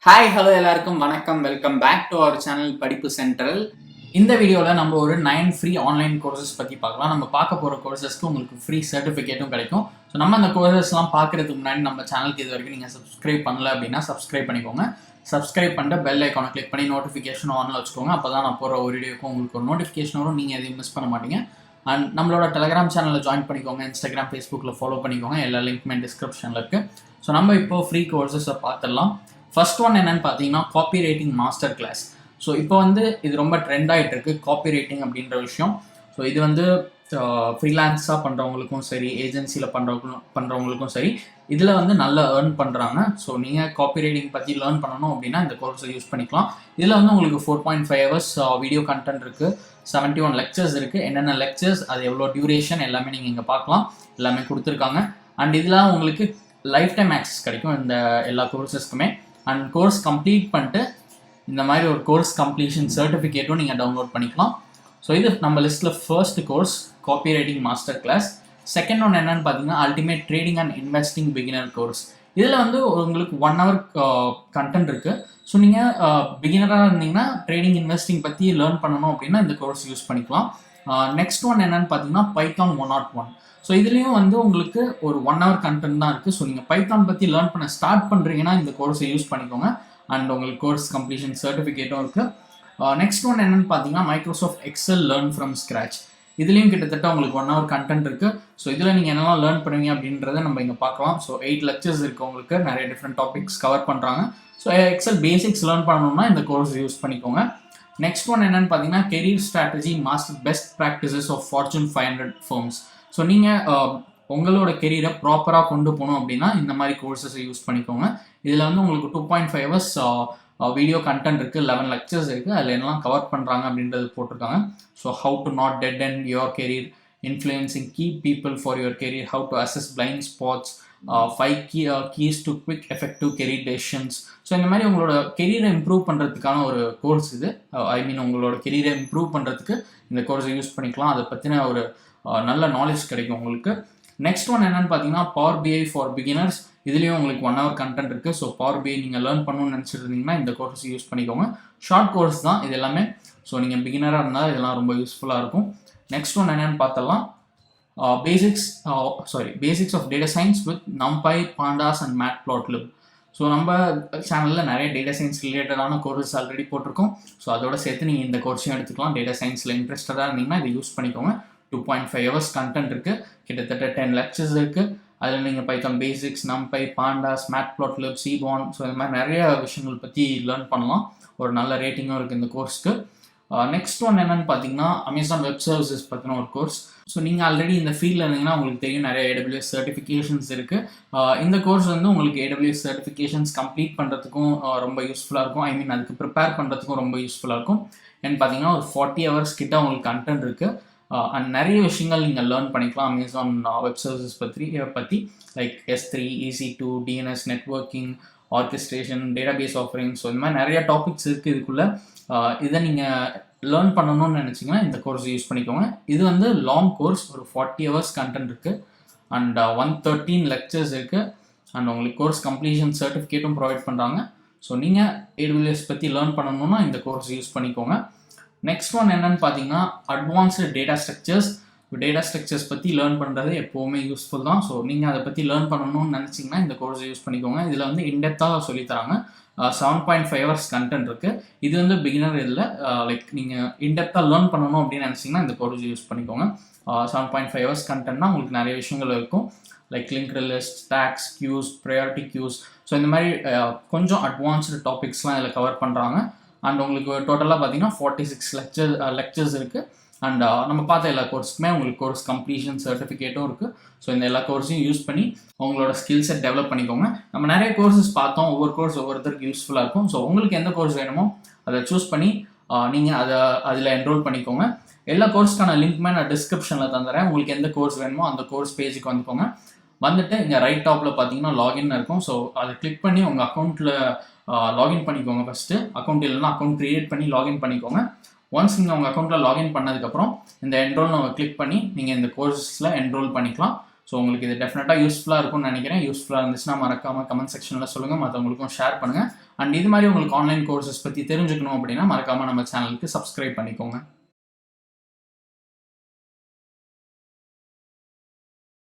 Hi hello எல்லாருக்கும் வணக்கம். Welcome back to our channel Padippu central. இந்த வீடியோவில் நம்ம ஒரு 9 ஃப்ரீ ஆன்லைன் கோர்சஸ் பற்றி பார்க்கலாம். நம்ம பார்க்க போகிற கோர்சஸ்க்கு உங்களுக்கு ஃப்ரீ சர்டிஃபிகேட்டும் கிடைக்கும். ஸோ நம்ம அந்த கோர்சஸ்லாம் பார்க்குறதுக்கு முன்னாடி நம்ம சேனலுக்கு இது வரைக்கும் நீங்கள் சப்ஸ்கிரைப் பண்ணல அப்படின்னா சப்ஸ்கிரைப் பண்ணிக்கோங்க. சப்ஸ்கிரைப் பண்ணிட்டு பெல் ஐக்கானை கிளிக் பண்ணி நோட்டிஃபிகேஷன் ஆனில் வச்சுக்கோங்க. அப்போ தான் நான் போகிற ஒரு வீடியோக்கும் உங்களுக்கு ஒரு நோட்டிஃபிகேஷன் வரும், நீங்கள் எதையும் மிஸ் பண்ண மாட்டீங்க. அண்ட் நம்மளோட டெலிகிராம் சேனலில் ஜாயின் பண்ணிக்கோங்க, இன்ஸ்டாகிராம் ஃபேஸ்புக்கில் ஃபாலோ பண்ணிக்கோங்க. எல்லா லிங்க்குமே டிஸ்கிரிப்ஷனில் இருக்குது. ஸோ நம்ம இப்போ ஃப்ரீ கோர்சஸை பார்த்துடலாம். ஃபர்ஸ்ட் ஒன் என்னன்னு பார்த்தீங்கன்னா copy writing master class. So இப்போ இது ரொம்ப ட்ரெண்ட் ஆகிட்டு இருக்கு காப்பி ரைட்டிங் அப்படின்ற விஷயம். ஸோ இது ஃப்ரீலான்ஸாக பண்ணுறவங்களுக்கும் சரி, ஏஜென்சியில் பண்ணுறவங்களுக்கும் சரி, இதில் நல்லா ஏர்ன் பண்ணுறாங்க. ஸோ நீங்கள் காப்பி ரைட்டிங் பற்றி லேர்ன் பண்ணணும் அப்படின்னா இந்த கோர்ஸை யூஸ் பண்ணிக்கலாம். இதில் உங்களுக்கு 4.5 hours வீடியோ கண்டென்ட் இருக்குது, 71 லெக்சர்ஸ் இருக்குது. என்னென்ன லெக்சர்ஸ், அது எவ்வளோ டியூரேஷன் எல்லாமே நீங்கள் இங்கே பார்க்கலாம். எல்லாமே கொடுத்துருக்காங்க. அண்ட் இதில் உங்களுக்கு லைஃப் டைம் ஆக்சஸ் கிடைக்கும் இந்த எல்லா கோர்சஸ்க்குமே. அண்ட் கோர்ஸ் கம்ப்ளீட் பண்ணிட்டு இந்த மாதிரி ஒரு கோர்ஸ் கம்ப்ளீஷன் சர்டிஃபிகேட்டும் நீங்கள் டவுன்லோட் பண்ணிக்கலாம். ஸோ இது நம்ம லிஸ்ட்டில் first course copy writing master class. Second one என்னன்னு பார்த்தீங்கன்னா ultimate trading and investing beginner course. இதில் உங்களுக்கு 1 hour கண்டென்ட் இருக்குது. ஸோ நீங்கள் பிகினராக இருந்தீங்கன்னா ட்ரேடிங் இன்வெஸ்டிங் பற்றி லேர்ன் பண்ணணும் அப்படின்னா இந்த கோர்ஸ் யூஸ் பண்ணிக்கலாம். நெக்ஸ்ட் ஒன் என்னன்னு பார்த்தீங்கன்னா பைத்தான் 101. ஸோ இதுலேயும் உங்களுக்கு ஒரு 1 hour கண்டென்ட் தான் இருக்குது. ஸோ நீங்கள் பைத்தான் பற்றி லேர்ன் பண்ண ஸ்டார்ட் பண்ணுறீங்கன்னா இந்த கோர்ஸை யூஸ் பண்ணிக்கோங்க. அண்ட் உங்களுக்கு கோர்ஸ் கம்ப்ளீஷன் சர்டிஃபிகேட்டும் இருக்குது. நெக்ஸ்ட் ஒன் என்னன்னு பார்த்தீங்கன்னா Microsoft Excel learn from scratch. இதுலேயும் கிட்டத்தட்ட உங்களுக்கு 1 hour கண்டென்ட் இருக்குது. ஸோ இதில் நீங்கள் என்னெல்லாம் லேர்ன் பண்ணுவீங்க அப்படின்றத நம்ம இங்கே பார்க்கலாம். ஸோ 8 லெக்சர்ஸ் இருக்குது உங்களுக்கு, நிறைய டிஃப்ரெண்ட் டாபிக்ஸ் கவர் பண்ணுறாங்க. ஸோ எக்ஸல் பேசிக்ஸ் லேர்ன் பண்ணணும்னா இந்த கோர்ஸ் யூஸ் பண்ணிக்கோங்க. நெக்ஸ்ட் ஒன் என்னன்னு பார்த்தீங்கன்னா career strategy master best practices of fortune 500 firms. So நீங்கள் உங்களோட கெரியரை ப்ராப்பராக கொண்டு போகணும் அப்படின்னா இந்த மாதிரி கோர்சஸை யூஸ் பண்ணிக்கோங்க. இதில் உங்களுக்கு 2.5 hours வீடியோ கண்டென்ட் இருக்குது, 11 லெக்சர்ஸ் இருக்குது. அதில் என்னெல்லாம் கவர் பண்ணுறாங்க அப்படின்றது போட்டிருக்காங்க. So how to not dead and your career, influencing key people for your career, how to assess blind spots, 5 keys to quick effective career decisions. So இந்த மாதிரி உங்களோட கெரியரை இம்ப்ரூவ் பண்ணுறதுக்கான ஒரு கோர்ஸ் இது. உங்களோட கெரியரை இம்ப்ரூவ் பண்ணுறதுக்கு இந்த கோர்ஸை யூஸ் பண்ணிக்கலாம். அதை பற்றின ஒரு நல்ல நாலேஜ் கிடைக்கும் உங்களுக்கு. நெக்ஸ்ட் ஒன் என்னன்னு பார்த்தீங்கன்னா பவர் பிஐ ஃபார் பிகினர்ஸ். இதுலேயும் உங்களுக்கு 1 hour கண்டென்ட் இருக்குது. ஸோ பவர் பிஐ நீங்கள் லேர்ன் பண்ணணும்னு நினச்சிட்டு இருந்தீங்கன்னா இந்த கோர்ஸ் யூஸ் பண்ணிக்கோங்க. ஷார்ட் கோர்ஸ் தான் இது எல்லாமே. ஸோ நீங்கள் பிகினராக இருந்தால் இதெல்லாம் ரொம்ப யூஸ்ஃபுல்லாக இருக்கும். நெக்ஸ்ட் ஒன் என்னென்னு பார்த்தலாம் basics of data science with NumPy, pandas and Matplotlib. So நம்ம சேனலில் நிறைய டேட்டா சயின்ஸ் ரிலேட்டடான கோர்சஸ் ஆல்ரெடி போட்டிருக்கோம். ஸோ அதோட சேர்த்து நீங்கள் இந்த கோர்ஸையும் எடுத்துக்கலாம். டேட்டா சயின்ஸில் இன்ட்ரெஸ்டடாக இருந்தீங்கன்னா இதை யூஸ் பண்ணிக்கோங்க. 2.5 hours கண்டென்ட் இருக்குது, கிட்டத்தட்ட 10 லெக்சர்ஸ் இருக்குது. அதில் நீங்கள் பைத்தான் பேசிக்ஸ், நம்பை, பாண்டாஸ், மேட்ப்ளாட்லிப், சீபான், ஸோ இந்த மாதிரி நிறைய விஷயங்கள் பற்றி லேர்ன் பண்ணலாம். ஒரு நல்ல ரேட்டிங்கும் இருக்குது இந்த கோர்ஸ்க்கு. நெக்ஸ்ட் ஒன் என்னன்னு பார்த்தீங்கன்னா அமேசான் வெப் சர்வீசஸ் பற்றின ஒரு கோர்ஸ். ஸோ நீங்கள் ஆல்ரெடி இந்த ஃபீல்டில் இருந்தீங்கன்னா உங்களுக்கு தெரியும் நிறைய AWS சர்டிஃபிகேஷன்ஸ் இருக்குது. இந்த கோர்ஸ் உங்களுக்கு AWS சர்டிஃபிகேஷன்ஸ் கம்ப்ளீட் பண்ணுறதுக்கும் ரொம்ப யூஸ்ஃபுல்லாக இருக்கும். அதுக்கு ப்ரிப்பேர் பண்ணுறதுக்கும் ரொம்ப யூஸ்ஃபுல்லாக இருக்கும். ஏன்னு பார்த்தீங்கன்னா ஒரு 40 hours கிட்ட உங்களுக்கு கண்டென்ட் இருக்குது. அண்ட் நிறைய விஷயங்கள் நீங்கள் லேர்ன் பண்ணிக்கலாம் அமேசான் வெப் சர்வீசஸ் பற்றி like S3, EC2, DNS, networking, orchestration, database offerings. So இந்த மாதிரி நிறைய டாபிக்ஸ் இருக்குது இதுக்குள்ளே. இதை நீங்கள் லேர்ன் பண்ணணும்னு நினச்சிங்கன்னா இந்த கோர்ஸ் யூஸ் பண்ணிக்கோங்க. இது லாங் கோர்ஸ், ஒரு 40 hours கண்டென்ட் இருக்குது. அண்ட் 113 லெக்சர்ஸ் இருக்குது. அண்ட் உங்களுக்கு கோர்ஸ் கம்ப்ளீஷன் சர்டிஃபிகேட்டும் ப்ரொவைட் பண்ணுறாங்க. ஸோ நீங்கள் AWS பற்றி லேர்ன் பண்ணணும்னா இந்த கோர்ஸ் யூஸ் பண்ணிக்கோங்க. நெக்ஸ்ட் ஒன் என்னன்னு பார்த்தீங்கன்னா அட்வான்ஸ்டு டேட்டா ஸ்ட்ரக்சர்ஸ் பற்றி லேர்ன் பண்ணுறது எப்போவுமே யூஸ்ஃபுல் தான். ஸோ நீங்கள் அதை பற்றி லேர்ன் பண்ணணும்னு நினச்சிங்கன்னா இந்த கோர்ஸ் யூஸ் பண்ணிக்கோங்க. இதில் இன்டெப்த்தாக சொல்லித்தராங்க. 7.5 hours கண்டென்ட் இருக்குது. இது பிகினர் இதில் லைக் நீங்கள் இன்டெப்த்தாக லேர்ன் பண்ணணும் அப்படின்னு நினச்சிங்கன்னா இந்த கோர்ஸ் யூஸ் பண்ணிக்கோங்க. 7.5 hours கண்டென்ட்னா உங்களுக்கு நிறைய விஷயங்கள் இருக்கும். Like linked list, stacks, queues, priority queues. So இந்த மாதிரி கொஞ்சம் அட்வான்ஸ்டு டாபிக்ஸ்லாம் இதில் கவர் பண்ணுறாங்க. அண்ட் உங்களுக்கு டோட்டலாக பார்த்தீங்கன்னா 46 லெக்சர்ஸ் இருக்குது. அண்ட் நம்ம பார்த்த எல்லா கோர்ஸுக்குமே உங்களுக்கு கோர்ஸ் கம்ப்ளீஷன் சர்டிஃபிகேட்டும் இருக்குது. ஸோ இந்த எல்லா கோர்ஸையும் யூஸ் பண்ணி உங்களோட ஸ்கில்ஸை டெவலப் பண்ணிக்கோங்க. நம்ம நிறைய கோர்சஸ் பார்த்தோம், ஒவ்வொரு கோர்ஸ் ஒவ்வொருத்தருக்கு யூஸ்ஃபுல்லாக இருக்கும். ஸோ உங்களுக்கு எந்த கோர்ஸ் வேணுமோ அதை சூஸ் பண்ணி நீங்கள் அதில் என்ரோல் பண்ணிக்கோங்க. எல்லா கோர்ஸ்க்கான லிங்க்குமே நான் டிஸ்கிரிப்ஷனில் தந்துடுறேன். உங்களுக்கு எந்த கோர்ஸ் வேணுமோ அந்த கோர்ஸ் பேஜுக்கு வந்துட்டு இங்கே ரைட் டாப்பில் பார்த்தீங்கன்னா லாகின் இருக்கும். ஸோ அதை கிளிக் பண்ணி உங்கள் அக்கௌண்ட்டில் லாகின் பண்ணிக்கோங்க. ஃபஸ்ட்டு அக்கௌண்ட் இல்லைன்னா அக்கௌண்ட் க்ரியேட் பண்ணி லாகின் பண்ணிக்கோங்க. ஒன்ஸ் நீங்கள் உங்கள் அக்கௌண்ட்டில் லாகின் பண்ணதுக்கப்புறம் இந்த என்ரோல் நம்ம கிளிக் பண்ணி நீங்கள் இந்த கோர்ஸில் என்ரோல் பண்ணிக்கலாம். ஸோ உங்களுக்கு இது டெஃபினட்டாக யூஸ்ஃபுல்லாக இருக்கும்னு நினைக்கிறேன். யூஸ்ஃபுல்லாக இருந்துச்சுன்னா மறக்காமல் கமெண்ட் செக்ஷனில் சொல்லுங்கள், மற்றவங்களுக்கும் ஷேர் பண்ணுங்கள். அண்ட் இது மாதிரி உங்களுக்கு ஆன்லைன் கோர்சஸ் பற்றி தெரிஞ்சுக்கணும் அப்படின்னா மறக்காமல் நம்ம சேனலுக்கு சப்ஸ்கிரைப் பண்ணிக்கோங்க.